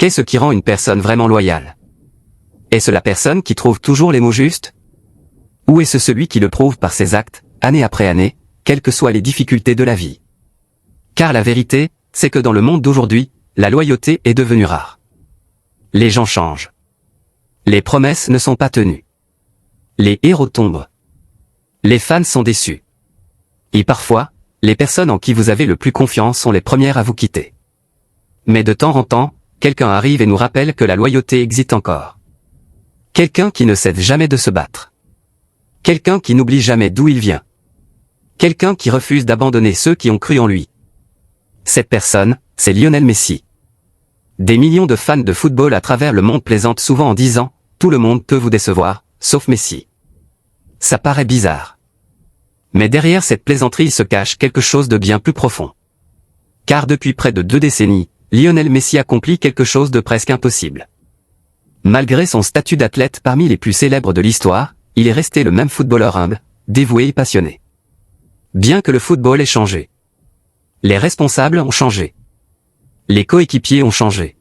Qu'est-ce qui rend une personne vraiment loyale? Est-ce la personne qui trouve toujours les mots justes? Ou est-ce celui qui le prouve par ses actes, année après année, quelles que soient les difficultés de la vie? Car la vérité, c'est que dans le monde d'aujourd'hui, la loyauté est devenue rare. Les gens changent. Les promesses ne sont pas tenues. Les héros tombent. Les fans sont déçus. Et parfois, les personnes en qui vous avez le plus confiance sont les premières à vous quitter. Mais de temps en temps, quelqu'un arrive et nous rappelle que la loyauté existe encore. Quelqu'un qui ne cesse jamais de se battre. Quelqu'un qui n'oublie jamais d'où il vient. Quelqu'un qui refuse d'abandonner ceux qui ont cru en lui. Cette personne, c'est Lionel Messi. Des millions de fans de football à travers le monde plaisantent souvent en disant « Tout le monde peut vous décevoir, sauf Messi ». Ça paraît bizarre. Mais derrière cette plaisanterie se cache quelque chose de bien plus profond. Car depuis près de 2 décennies, Lionel Messi accomplit quelque chose de presque impossible. Malgré son statut d'athlète parmi les plus célèbres de l'histoire, il est resté le même footballeur humble, dévoué et passionné. Bien que le football ait changé. Les responsables ont changé. Les coéquipiers ont changé.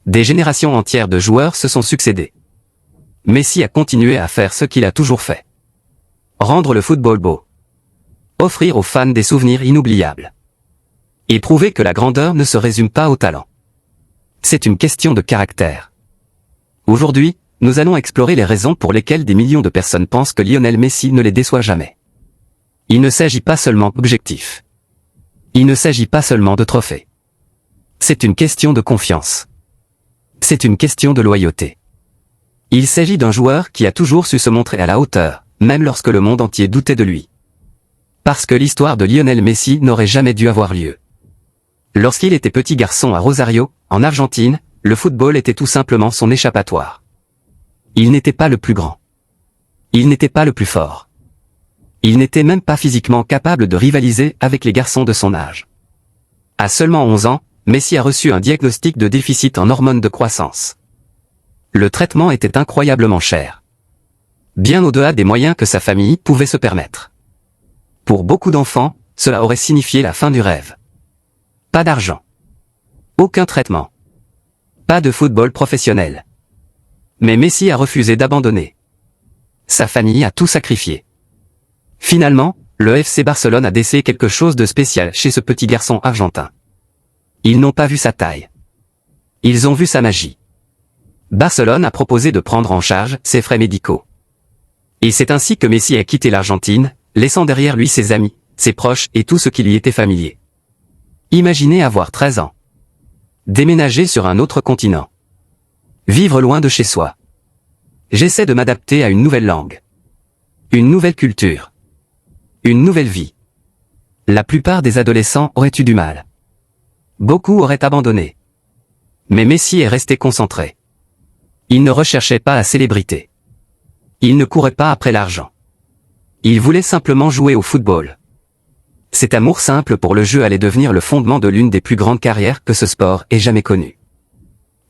Des générations entières de joueurs se sont succédées. Messi a continué à faire ce qu'il a toujours fait. Rendre le football beau. Offrir aux fans des souvenirs inoubliables. Et prouver que la grandeur ne se résume pas au talent. C'est une question de caractère. Aujourd'hui, nous allons explorer les raisons pour lesquelles des millions de personnes pensent que Lionel Messi ne les déçoit jamais. Il ne s'agit pas seulement d'objectifs. Il ne s'agit pas seulement de trophées. C'est une question de confiance. C'est une question de loyauté. Il s'agit d'un joueur qui a toujours su se montrer à la hauteur, même lorsque le monde entier doutait de lui. Parce que l'histoire de Lionel Messi n'aurait jamais dû avoir lieu. Lorsqu'il était petit garçon à Rosario, en Argentine, le football était tout simplement son échappatoire. Il n'était pas le plus grand. Il n'était pas le plus fort. Il n'était même pas physiquement capable de rivaliser avec les garçons de son âge. À seulement 11 ans, Messi a reçu un diagnostic de déficit en hormones de croissance. Le traitement était incroyablement cher. Bien au-delà des moyens que sa famille pouvait se permettre. Pour beaucoup d'enfants, cela aurait signifié la fin du rêve. Pas d'argent. Aucun traitement. Pas de football professionnel. Mais Messi a refusé d'abandonner. Sa famille a tout sacrifié. Finalement, le FC Barcelone a décelé quelque chose de spécial chez ce petit garçon argentin. Ils n'ont pas vu sa taille. Ils ont vu sa magie. Barcelone a proposé de prendre en charge ses frais médicaux. Et c'est ainsi que Messi a quitté l'Argentine, laissant derrière lui ses amis, ses proches et tout ce qui lui était familier. Imaginez avoir 13 ans. Déménager sur un autre continent. Vivre loin de chez soi. J'essaie de m'adapter à une nouvelle langue. Une nouvelle culture. Une nouvelle vie. La plupart des adolescents auraient eu du mal. Beaucoup auraient abandonné. Mais Messi est resté concentré. Il ne recherchait pas la célébrité. Il ne courait pas après l'argent. Il voulait simplement jouer au football. Cet amour simple pour le jeu allait devenir le fondement de l'une des plus grandes carrières que ce sport ait jamais connue.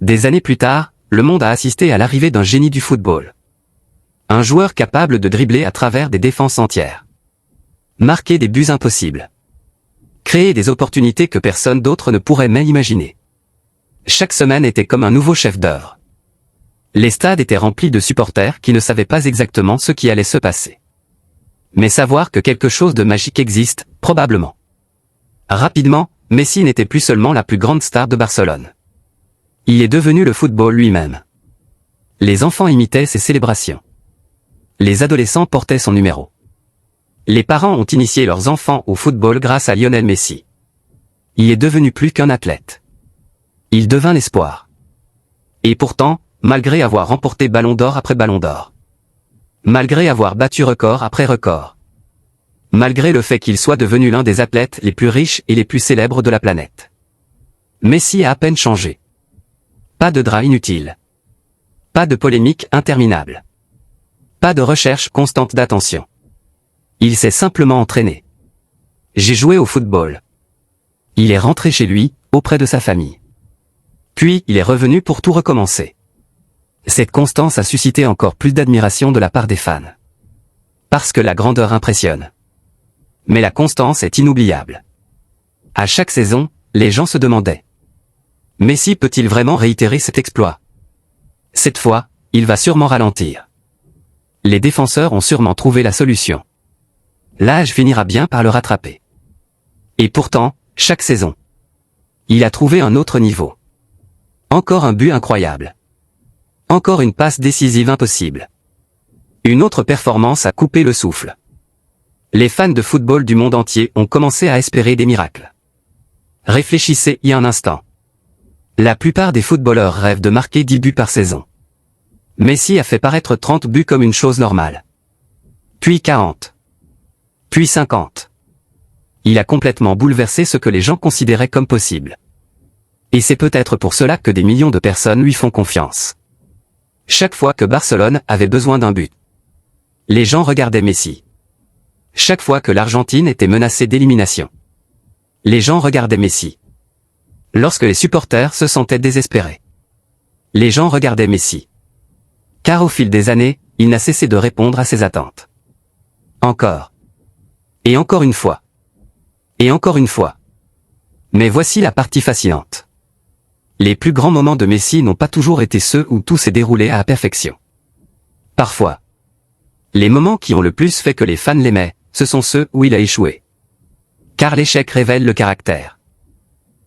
Des années plus tard, le monde a assisté à l'arrivée d'un génie du football. Un joueur capable de dribbler à travers des défenses entières. Marquer des buts impossibles. Créer des opportunités que personne d'autre ne pourrait même imaginer. Chaque semaine était comme un nouveau chef d'œuvre. Les stades étaient remplis de supporters qui ne savaient pas exactement ce qui allait se passer. Mais savoir que quelque chose de magique existe, probablement. Rapidement, Messi n'était plus seulement la plus grande star de Barcelone. Il est devenu le football lui-même. Les enfants imitaient ses célébrations. Les adolescents portaient son numéro. Les parents ont initié leurs enfants au football grâce à Lionel Messi. Il est devenu plus qu'un athlète. Il devint l'espoir. Et pourtant, malgré avoir remporté ballon d'or après ballon d'or. Malgré avoir battu record après record. Malgré le fait qu'il soit devenu l'un des athlètes les plus riches et les plus célèbres de la planète. Messi a à peine changé. Pas de drap inutile. Pas de polémique interminable. Pas de recherche constante d'attention. Il s'est simplement entraîné. J'ai joué au football. Il est rentré chez lui, auprès de sa famille. Puis il est revenu pour tout recommencer. Cette constance a suscité encore plus d'admiration de la part des fans. Parce que la grandeur impressionne. Mais la constance est inoubliable. À chaque saison, les gens se demandaient. Messi peut-il vraiment réitérer cet exploit? Cette fois, il va sûrement ralentir. Les défenseurs ont sûrement trouvé la solution. L'âge finira bien par le rattraper. Et pourtant, chaque saison, il a trouvé un autre niveau. Encore un but incroyable. Encore une passe décisive impossible. Une autre performance a coupé le souffle. Les fans de football du monde entier ont commencé à espérer des miracles. Réfléchissez-y un instant. La plupart des footballeurs rêvent de marquer 10 buts par saison. Messi a fait paraître 30 buts comme une chose normale. Puis 40. Puis 50. Il a complètement bouleversé ce que les gens considéraient comme possible. Et c'est peut-être pour cela que des millions de personnes lui font confiance. Chaque fois que Barcelone avait besoin d'un but, les gens regardaient Messi. Chaque fois que l'Argentine était menacée d'élimination, les gens regardaient Messi. Lorsque les supporters se sentaient désespérés, les gens regardaient Messi. Car au fil des années, il n'a cessé de répondre à ces attentes. Encore. Et encore une fois. Et encore une fois. Mais voici la partie fascinante. Les plus grands moments de Messi n'ont pas toujours été ceux où tout s'est déroulé à la perfection. Parfois, les moments qui ont le plus fait que les fans l'aimaient, ce sont ceux où il a échoué. Car l'échec révèle le caractère.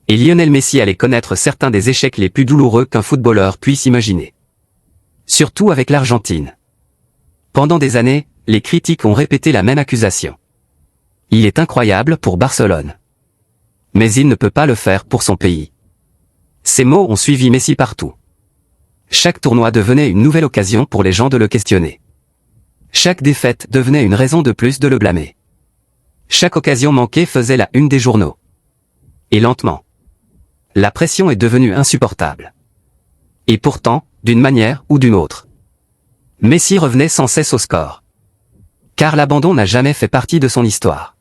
Et Lionel Messi allait connaître certains des échecs les plus douloureux qu'un footballeur puisse imaginer. Surtout avec l'Argentine. Pendant des années, les critiques ont répété la même accusation. Il est incroyable pour Barcelone. Mais il ne peut pas le faire pour son pays. Ces mots ont suivi Messi partout. Chaque tournoi devenait une nouvelle occasion pour les gens de le questionner. Chaque défaite devenait une raison de plus de le blâmer. Chaque occasion manquée faisait la une des journaux. Et lentement, la pression est devenue insupportable. Et pourtant, d'une manière ou d'une autre, Messi revenait sans cesse au score. Car l'abandon n'a jamais fait partie de son histoire.